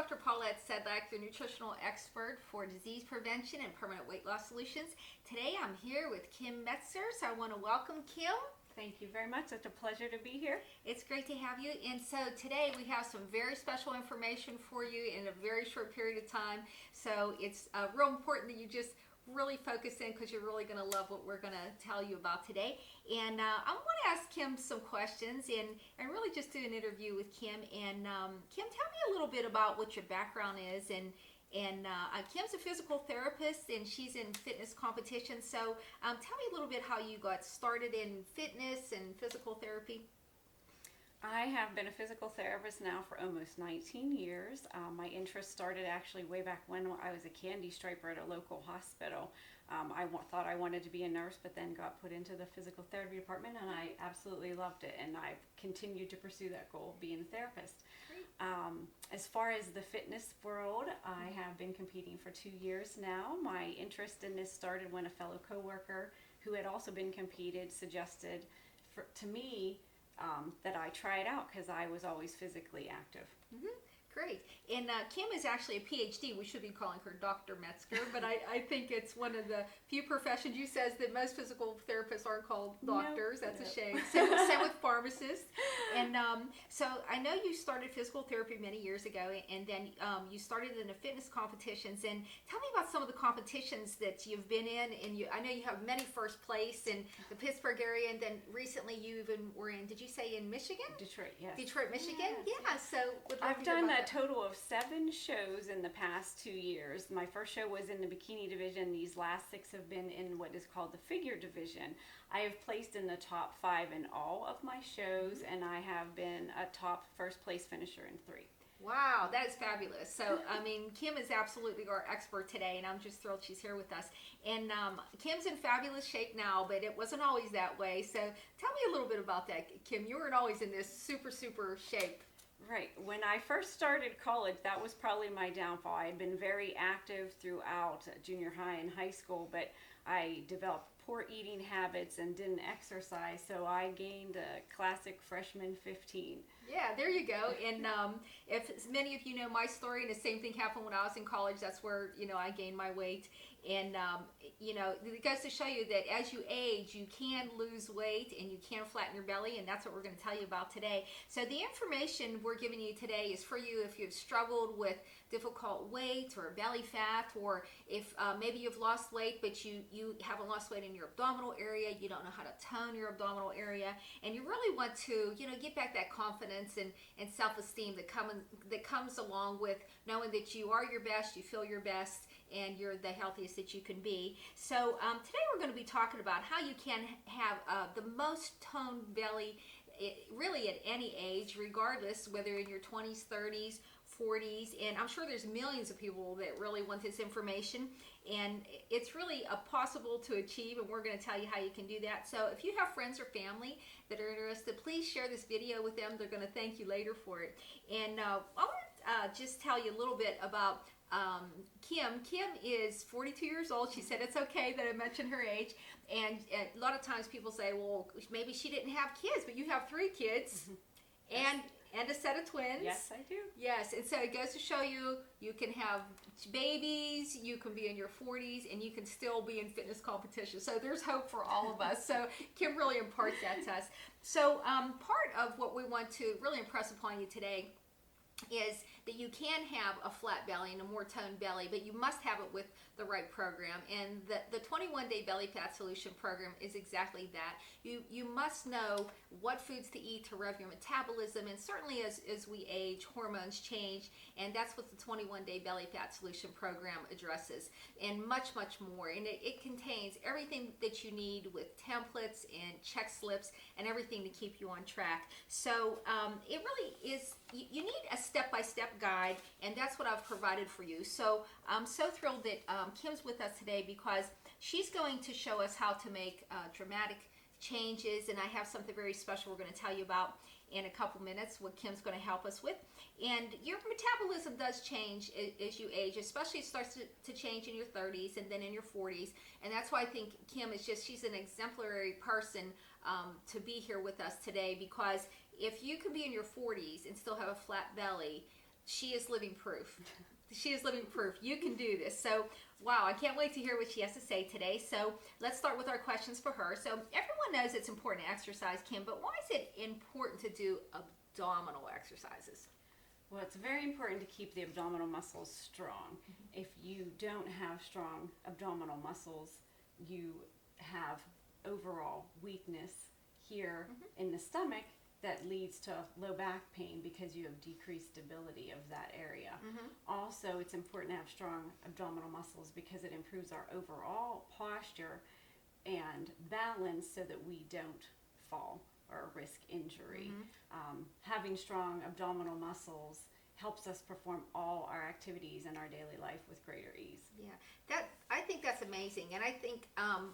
Dr. Paulette Sedlak, your nutritional expert for disease prevention and permanent weight loss solutions. Today I'm here with Kim Metzger, so I want to welcome Kim. Thank you very much. It's a pleasure to be here. It's great to have you. And so today we have some very special information for you in a very short period of time. So it's real important that you just really focus in because you're really going to love what we're going to tell you about today. And I want to ask Kim some questions and really just do an interview with Kim. And Kim, tell me a little bit about what your background is. And Kim's a physical therapist and she's in fitness competitions. So tell me a little bit how you got started in fitness and physical therapy. I have been a physical therapist now for almost 19 years. My interest started actually way back when I was a candy striper at a local hospital. I thought I wanted to be a nurse, but then got put into the physical therapy department, and I absolutely loved it. And I've continued to pursue that goal of being a therapist. As far as the fitness world, I have been competing for 2 years now. My interest in this started when a fellow coworker who had also been competed suggested to me that I try it out because I was always physically active. Mm-hmm. Great. And Kim is actually a PhD. We should be calling her Dr. Metzger, but I think it's one of the few professions. You says that most physical therapists aren't called doctors. That's a shame. Same with pharmacists. And so I know you started physical therapy many years ago, and then you started in the fitness competitions. And tell me about some of the competitions that you've been in. And I know you have many first place in the Pittsburgh area, and then recently you even were in, did you say in Michigan? Detroit, yes. Detroit, Michigan? Yes. Yeah. So I've done a total of 7 shows in the past 2 years. My first show was in the bikini division. These last 6 have been in what is called the figure division. I have placed in the top 5 in all of my shows, and I have been a top first place finisher in 3. Wow, that is fabulous. So, I mean, Kim is absolutely our expert today, and I'm just thrilled she's here with us. And Kim's in fabulous shape now, but it wasn't always that way. So, tell me a little bit about that, Kim. You weren't always in this super shape. Right. When I first started college, that was probably my downfall. I had been very active throughout junior high and high school, but I developed poor eating habits and didn't exercise, so I gained a classic freshman 15. Yeah, there you go. And if many of you know my story, and the same thing happened when I was in college, that's where, I gained my weight. And, it goes to show you that as you age, you can lose weight and you can flatten your belly, and that's what we're going to tell you about today. So the information we're giving you today is for you if you've struggled with difficult weight or belly fat, or if maybe you've lost weight, but you haven't lost weight in your abdominal area, you don't know how to tone your abdominal area, and you really want to, get back that confidence and self-esteem that comes along with knowing that you are your best, you feel your best, and you're the healthiest that you can be. So today we're going to be talking about how you can have the most toned belly really at any age, regardless whether in your 20s, 30s, 40s, and I'm sure there's millions of people that really want this information, and it's really possible to achieve, and we're going to tell you how you can do that. So if you have friends or family that are interested, please share this video with them. They're going to thank you later for it. And I want to just tell you a little bit about Kim. Kim is 42 years old. She said it's okay that I mentioned her age, and a lot of times people say, well, maybe she didn't have kids, but you have 3 kids and a set of twins. Yes, I do. Yes, and so it goes to show you can have babies, you can be in your 40s, and you can still be in fitness competition. So there's hope for all of us. So Kim really imparts that to us. So part of what we want to really impress upon you today is that you can have a flat belly and a more toned belly, but you must have it with the right program. And the 21-day belly fat solution program is exactly that. You must know what foods to eat to rev your metabolism, and certainly as we age, hormones change, and that's what the 21-day belly fat solution program addresses, and much more. And it contains everything that you need with templates and check slips and everything to keep you on track. So it really is, you need a step-by-step guide, and that's what I've provided for you. So I'm so thrilled that Kim's with us today because she's going to show us how to make dramatic changes, and I have something very special we're going to tell you about in a couple minutes, what Kim's going to help us with. And your metabolism does change as you age, especially it starts to change in your 30s and then in your 40s, and that's why I think Kim is she's an exemplary person to be here with us today, because if you can be in your 40s and still have a flat belly, she is living proof. She is living proof. You can do this. So, wow, I can't wait to hear what she has to say today. So, let's start with our questions for her. So, everyone knows it's important to exercise, Kim, but why is it important to do abdominal exercises? Well, it's very important to keep the abdominal muscles strong. If you don't have strong abdominal muscles, you have overall weakness here in the stomach that leads to low back pain because you have decreased stability of that area. Also, it's important to have strong abdominal muscles because it improves our overall posture and balance so that we don't fall or risk injury. Having strong abdominal muscles helps us perform all our activities in our daily life with greater ease. Yeah, I think that's amazing, and I think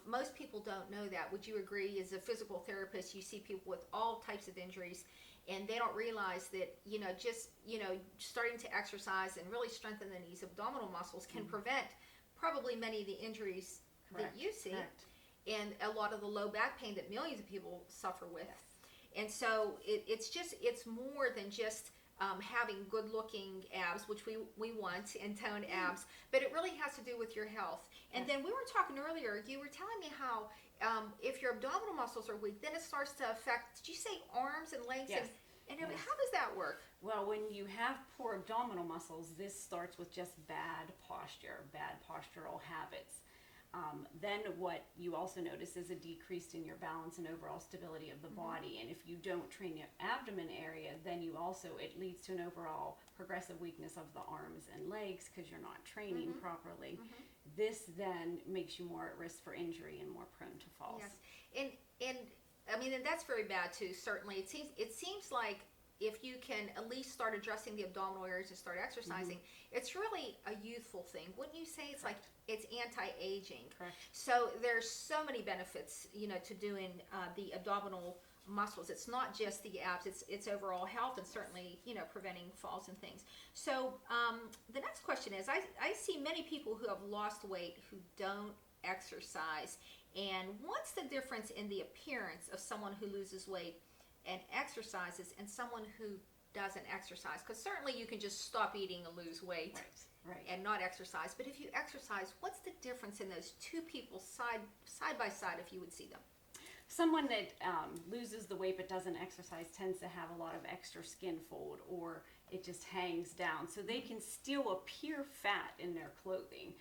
most people don't know that. Would you agree? As a physical therapist, you see people with all types of injuries, and they don't realize that just starting to exercise and really strengthening these abdominal muscles can prevent probably many of the injuries that you see, and a lot of the low back pain that millions of people suffer with. And so it's more than just having good-looking abs, which we want, and toned abs, but it really has to do with your health. And then we were talking earlier, you were telling me how if your abdominal muscles are weak, then it starts to affect, did you say arms and legs? Yes. And how does that work? Well, when you have poor abdominal muscles, this starts with just bad posture, bad postural habits. Then what you also notice is a decrease in your balance and overall stability of the body. And if you don't train your abdomen area, then it leads to an overall progressive weakness of the arms and legs because you're not training properly. This then makes you more at risk for injury and more prone to falls. Yes, and I mean, and that's very bad too. Certainly, it seems like if you can at least start addressing the abdominal areas and start exercising, it's really a youthful thing. Wouldn't you say it's anti-aging? Correct. So there's so many benefits, to doing the abdominal muscles. It's not just the abs, it's overall health and certainly, preventing falls and things. So the next question is, I see many people who have lost weight who don't exercise. And what's the difference in the appearance of someone who loses weight and exercises and someone who doesn't exercise? Because certainly you can just stop eating and lose weight and not exercise. But if you exercise, what's the difference in those two people side by side if you would see them? Someone that loses the weight but doesn't exercise tends to have a lot of extra skin fold, or it just hangs down. So they can still appear fat in their clothing.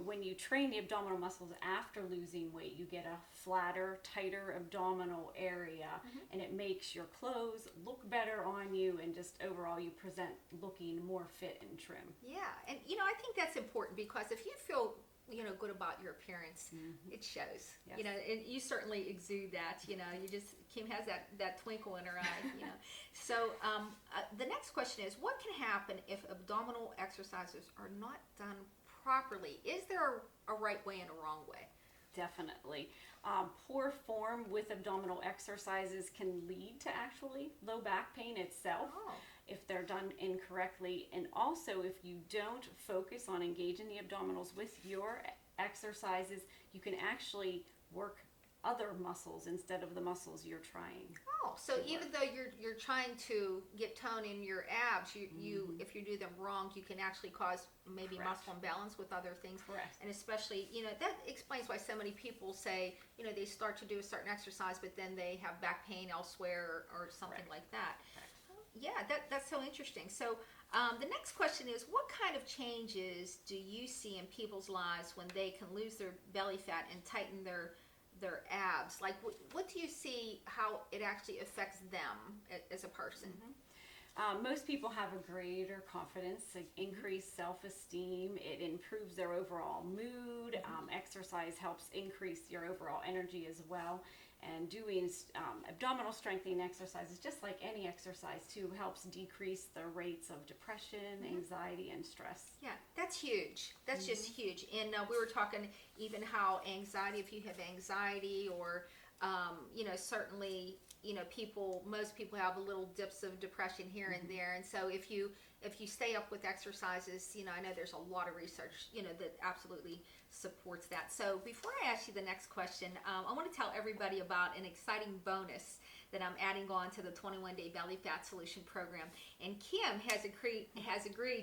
When you train the abdominal muscles after losing weight, you get a flatter, tighter abdominal area, and it makes your clothes look better on you, and just overall you present looking more fit and trim. Yeah, and I think that's important because if you feel good about your appearance, it shows. Yes. And you certainly exude that. Kim has that twinkle in her eye. So the next question is, what can happen if abdominal exercises are not done properly? Is there a right way and a wrong way? Definitely. Poor form with abdominal exercises can lead to actually low back pain itself. If they're done incorrectly, and also if you don't focus on engaging the abdominals with your exercises, you can actually work other muscles instead of the muscles you're trying. So even though you're trying to get tone in your abs, you if you do them wrong, you can actually cause maybe muscle imbalance with other things. Correct. And especially, that explains why so many people say, they start to do a certain exercise, but then they have back pain elsewhere or something like that. Yeah, that's so interesting. So the next question is, what kind of changes do you see in people's lives when they can lose their belly fat and tighten their abs? Like, what do you see how it actually affects them as a person? Most people have a greater confidence, increased self-esteem. It improves their overall mood. Exercise helps increase your overall energy as well. And doing abdominal strengthening exercises, just like any exercise too, helps decrease the rates of depression, anxiety, and stress. Yeah, that's huge. That's just huge. And we were talking even how anxiety, if you have anxiety or, certainly, most people have little dips of depression here and there. And so if you stay up with exercises, I know there's a lot of research, that absolutely supports that. So before I ask you the next question, I want to tell everybody about an exciting bonus that I'm adding on to the 21-day belly fat solution program. And Kim has agreed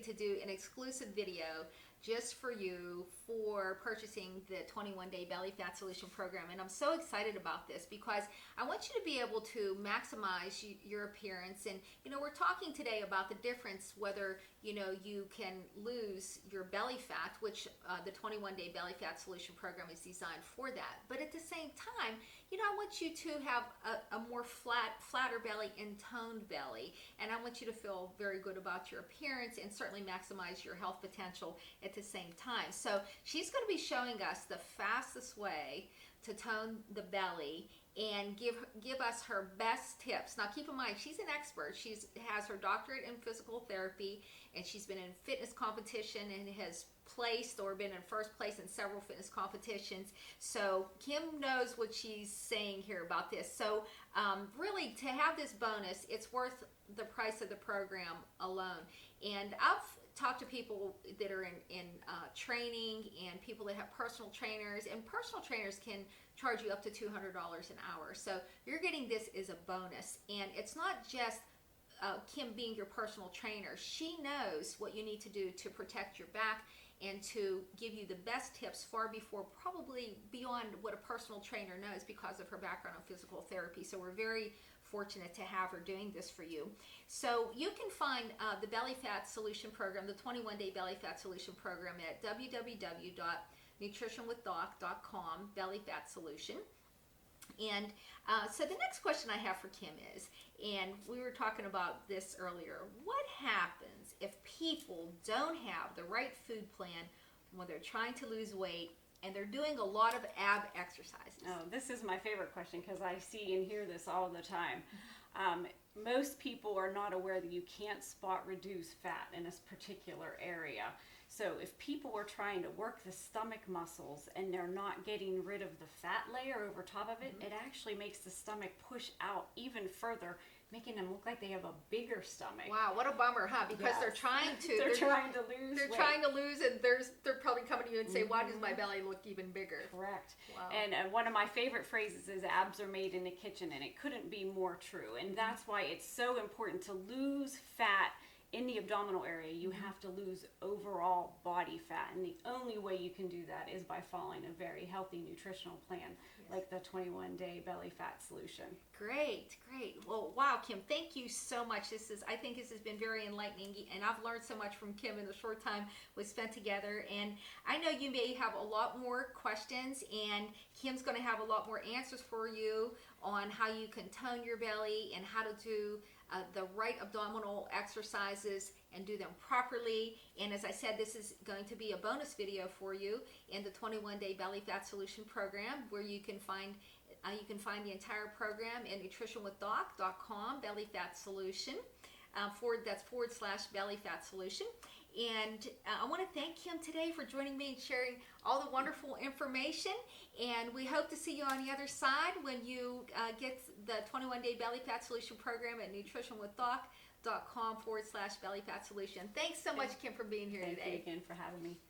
to do an exclusive video just for you for purchasing the 21-day belly fat solution program. And I'm so excited about this because I want you to be able to maximize your appearance. And we're talking today about the difference whether you can lose your belly fat, which the 21-day belly fat solution program is designed for that. But at the same time, I want you to have a more flatter belly and toned belly. And I want you to feel very good about your appearance and certainly maximize your health potential at the same time. So she's going to be showing us the fastest way to tone the belly and give us her best tips. Now keep in mind, she's an expert. She has her doctorate in physical therapy, and she's been in fitness competition and has placed or been in first place in several fitness competitions. So Kim knows what she's saying here about this. So really, to have this bonus, it's worth the price of the program alone. And I've talked to people that are in training and people that have personal trainers, and personal trainers can charge you up to $200 an hour. So you're getting this as a bonus. And it's not just Kim being your personal trainer. She knows what you need to do to protect your back and to give you the best tips far before, probably beyond what a personal trainer knows because of her background in physical therapy. So we're very fortunate to have her doing this for you. So you can find the Belly Fat Solution Program, the 21-day Belly Fat Solution Program at www.nutritionwithdoc.com, Belly Fat Solution. And so the next question I have for Kim is, and we were talking about this earlier, what happens if people don't have the right food plan when they're trying to lose weight and they're doing a lot of ab exercises? Oh, this is my favorite question because I see and hear this all the time. Most people are not aware that you can't spot reduce fat in a particular area. So if people are trying to work the stomach muscles and they're not getting rid of the fat layer over top of it, it actually makes the stomach push out even further, making them look like they have a bigger stomach. Wow, what a bummer, huh? Because they're trying to they're trying to lose They're weight. trying to lose, and they're probably coming to you and say, why does my belly look even bigger? Correct. Wow. And one of my favorite phrases is abs are made in the kitchen, and it couldn't be more true. And that's why it's so important to lose fat in the abdominal area. You have to lose overall body fat, and the only way you can do that is by following a very healthy nutritional plan, like the 21-day belly fat solution. Great. Well, wow, Kim, thank you so much. I think this has been very enlightening, and I've learned so much from Kim in the short time we spent together. And I know you may have a lot more questions, and Kim's going to have a lot more answers for you on how you can tone your belly and how to do the right abdominal exercises and do them properly. And as I said, this is going to be a bonus video for you in the 21-day Belly Fat Solution Program, where you can find the entire program at nutritionwithdoc.com, Belly Fat Solution, / Belly Fat Solution. And I want to thank Kim today for joining me and sharing all the wonderful information. And we hope to see you on the other side when you get the 21-day Belly Fat Solution Program at nutritionwithdoc.com / Belly Fat Solution. Thanks so much, Kim, for being here today. Thank you again for having me.